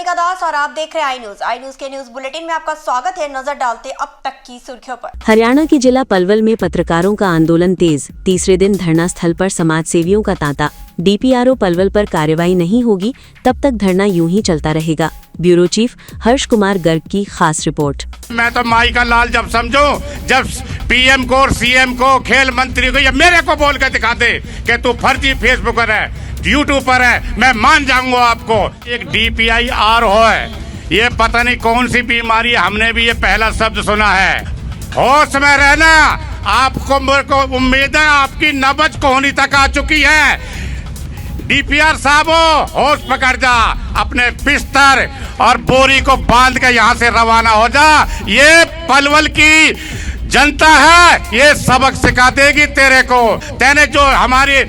मल्लिका दास और आप देख रहे हैं आई न्यूज के न्यूज बुलेटिन में आपका स्वागत है। नजर डालते अब तक की सुर्खियों पर। हरियाणा के जिला पलवल में पत्रकारों का आंदोलन तेज, तीसरे दिन धरना स्थल पर समाज सेवियों का तांता। डीपीआरओ पलवल पर कार्रवाई नहीं होगी तब तक धरना यूं ही चलता रहेगा। ब्यूरो चीफ हर्ष कुमार गर्ग की खास रिपोर्ट। मैं तो माई का लाल जब समझो, जब पीएम को और सीएम को, खेल मंत्री को या मेरे को बोल के दिखा दे कि तू फर्जी फेसबुकर है, यूट्यूबर है, मैं मान जाऊंगा आपको। एक DPIR है, ये पता नहीं कौन सी बीमारी, हमने भी ये पहला शब्द सुना है। होश में रहना, आपको मेरे को उम्मीद है आपकी नब्ज कोहनी तक आ चुकी है। DPR साहब होश पकड़ जा, अपने बिस्तर और बोरी को बांध के यहाँ से रवाना हो जा। ये पलवल की जनता है, ये सबक सिखा देगी तेरे को। तेने जो हमारे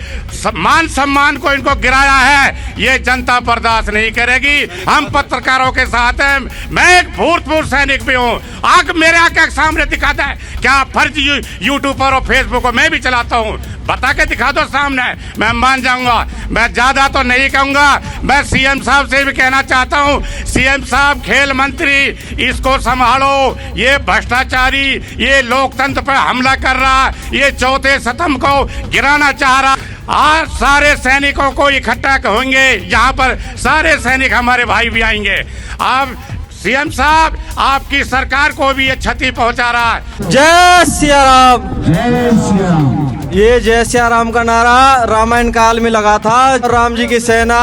मान सम्मान को इनको गिराया है, ये जनता बर्दाश्त नहीं करेगी। हम पत्रकारों के साथ हैं, मैं एक भूतपूर्व सैनिक भी हूँ। आग मेरे आके सामने दिखाता है क्या फर्जी यूट्यूबर और फेसबुक को मैं भी चलाता हूँ, बता के दिखा दो सामने, मैं मान जाऊंगा। मैं ज्यादा तो नहीं कहूंगा। मैं सीएम साहब से भी कहना चाहता हूँ, सीएम साहब, खेल मंत्री, इसको संभालो। ये भ्रष्टाचारी, ये लोकतंत्र पर हमला कर रहा, ये चौथे स्तंभ को गिराना चाह रहा। आज सारे सैनिकों को इकट्ठा होंगे, यहाँ पर सारे सैनिक हमारे भाई भी आएंगे। अब सीएम साहब, आपकी सरकार को भी ये क्षति पहुंचा रहा है। जय सिया राम, जय सिया राम। ये जय सिया राम का नारा रामायण काल में लगा था। राम जी की सेना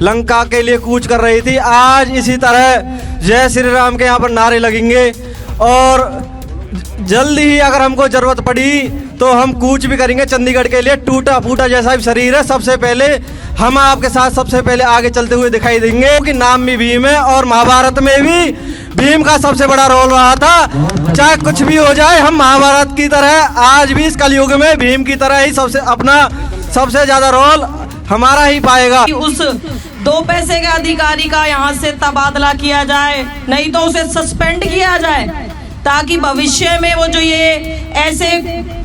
लंका के लिए कूच कर रही थी। आज इसी तरह जय श्री राम के यहाँ पर नारे लगेंगे और जल्दी ही अगर हमको जरूरत पड़ी तो हम कूच भी करेंगे चंडीगढ़ के लिए। टूटा फूटा जैसा भी शरीर है, सबसे पहले हम आपके साथ सबसे पहले आगे चलते हुए दिखाई देंगे। क्योंकि नाम भी भीम है और महाभारत में भी भीम का सबसे बड़ा रोल रहा था। चाहे कुछ भी हो जाए, हम महाभारत की तरह आज भी इस कलयुग में भीम की तरह ही सबसे ज्यादा रोल हमारा ही पाएगा। उस 2 पैसे के अधिकारी का यहाँ से तबादला किया जाए, नहीं तो उसे सस्पेंड किया जाए, ताकि भविष्य में वो जो ये ऐसे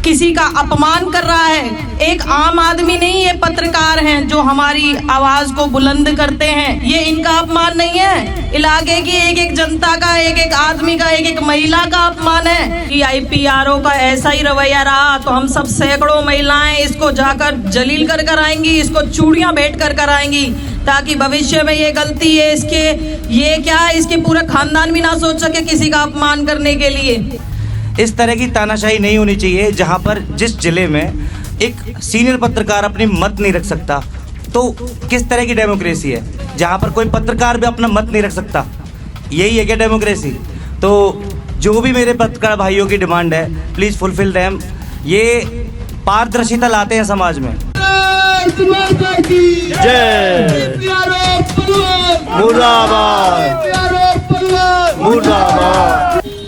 किसी का अपमान कर रहा है, एक आम आदमी नहीं, ये पत्रकार हैं जो हमारी आवाज को बुलंद करते हैं, ये इनका अपमान नहीं है, इलाके की एक एक जनता का, एक एक आदमी का, एक एक महिला का अपमान है। कि IPRO का ऐसा ही रवैया रहा तो हम सब सैकड़ों महिलाएं इसको जाकर जलील कर कर आएंगी, इसको चूड़ियां भेंट कर कर आएंगी, ताकि भविष्य में ये गलती है इसके, ये क्या इसके पूरे खानदान भी ना सोच सके किसी का अपमान करने के लिए। इस तरह की तानाशाही नहीं होनी चाहिए, जहां पर जिस जिले में एक सीनियर पत्रकार अपनी मत नहीं रख सकता, तो किस तरह की डेमोक्रेसी है जहां पर कोई पत्रकार भी अपना मत नहीं रख सकता? यही है क्या डेमोक्रेसी? तो जो भी मेरे पत्रकार भाइयों की डिमांड है, प्लीज फुलफिल देम। ये पारदर्शिता लाते हैं समाज में।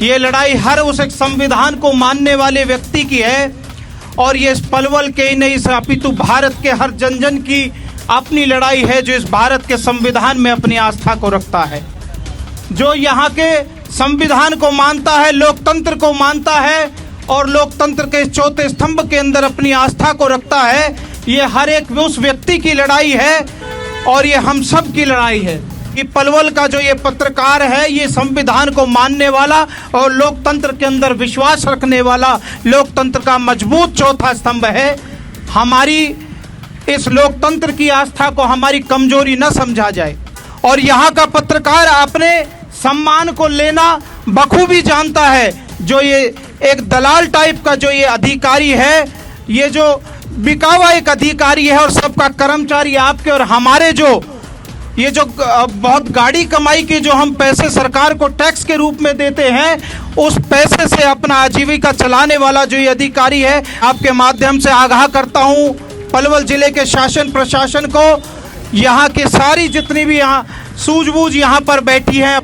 ये लड़ाई हर उस एक संविधान को मानने वाले व्यक्ति की है और ये इस पलवल के ही नहीं अपितु भारत के हर जन जन की अपनी लड़ाई है, जो इस भारत के संविधान में अपनी आस्था को रखता है, जो यहाँ के संविधान को मानता है, लोकतंत्र को मानता है और लोकतंत्र के चौथे स्तंभ के अंदर अपनी आस्था को रखता है। ये हर एक उस व्यक्ति की लड़ाई है और ये हम सब की लड़ाई है। कि पलवल का जो ये पत्रकार है, ये संविधान को मानने वाला और लोकतंत्र के अंदर विश्वास रखने वाला, लोकतंत्र का मजबूत चौथा स्तंभ है। हमारी इस लोकतंत्र की आस्था को हमारी कमजोरी न समझा जाए और यहाँ का पत्रकार अपने सम्मान को लेना बखूबी जानता है। जो ये एक दलाल टाइप का जो ये अधिकारी है, ये जो बिकावा एक अधिकारी है और सबका कर्मचारी आपके और हमारे, जो ये जो बहुत गाड़ी कमाई के जो हम पैसे सरकार को टैक्स के रूप में देते हैं, उस पैसे से अपना आजीविका चलाने वाला जो ये अधिकारी है, आपके माध्यम से आगाह करता हूँ पलवल जिले के शासन प्रशासन को, यहाँ के सारी जितनी भी यहाँ सूझबूझ यहाँ पर बैठी हैं,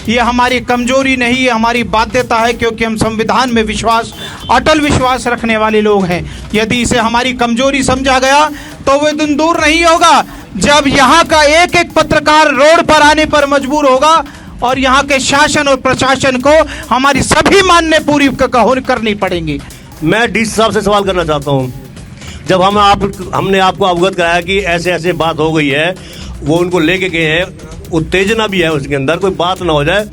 ये हमारी कमजोरी नहीं, ये हमारी बाध्यता है, क्योंकि हम संविधान में विश्वास, अटल विश्वास रखने वाले लोग हैं। यदि इसे हमारी कमजोरी समझा गया तो वो दिन दूर नहीं होगा जब यहाँ का एक एक पत्रकार रोड पर आने पर मजबूर होगा और यहाँ के शासन और प्रशासन को हमारी सभी मान्य पूरी करनी पड़ेंगी। मैं DC साहब से सवाल करना चाहता हूँ, जब हमने आपको अवगत कराया कि ऐसे ऐसे बात हो गई है, वो उनको लेके गए हैं उत्तेजना भी है उसके अंदर, कोई बात ना हो जाए,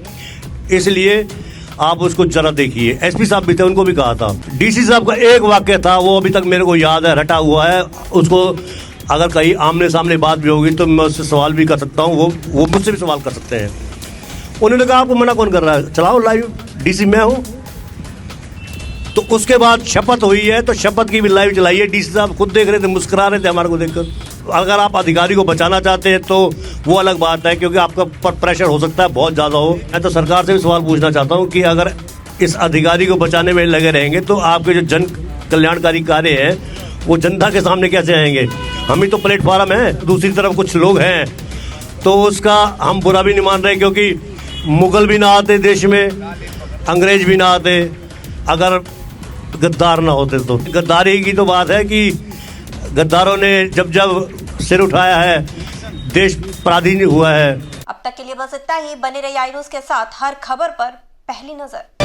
इसलिए आप उसको जरा देखिए। एसपी साहब भी थे, उनको भी कहा था। डीसी साहब का एक वाक्य था, वो अभी तक मेरे को याद है, रटा हुआ है। उसको अगर कहीं आमने सामने बात भी होगी तो मैं उससे सवाल भी कर सकता हूँ, वो मुझसे भी सवाल कर सकते हैं। उन्होंने कहा आपको मना कौन कर रहा है, चलाओ लाइव, डीसी मैं हूँ। तो उसके बाद शपथ हुई है, तो शपथ की भी लाइव चलाई है। डीसी साहब खुद देख रहे थे, मुस्कुरा रहे थे हमारे को देखकर। अगर आप अधिकारी को बचाना चाहते हैं तो वो अलग बात है, क्योंकि आपका पर प्रेशर हो सकता है बहुत ज़्यादा हो। मैं तो सरकार से भी सवाल पूछना चाहता हूँ कि अगर इस अधिकारी को बचाने में लगे रहेंगे तो आपके जो जन कल्याणकारी कार्य हैं वो जनता के सामने कैसे आएंगे? हम ही तो प्लेटफॉर्म है, दूसरी तरफ कुछ लोग हैं, तो उसका हम बुरा भी नहीं मान रहे, क्योंकि मुगल भी ना आते देश में, अंग्रेज भी ना आते अगर गद्दार ना होते। तो गद्दारी की तो बात है कि गद्दारों ने जब जब सिर उठाया है, देश पराधीन हुआ है। अब तक के लिए बस इतना ही। बने रहिए आई न्यूज़ के साथ, हर खबर पर पहली नजर।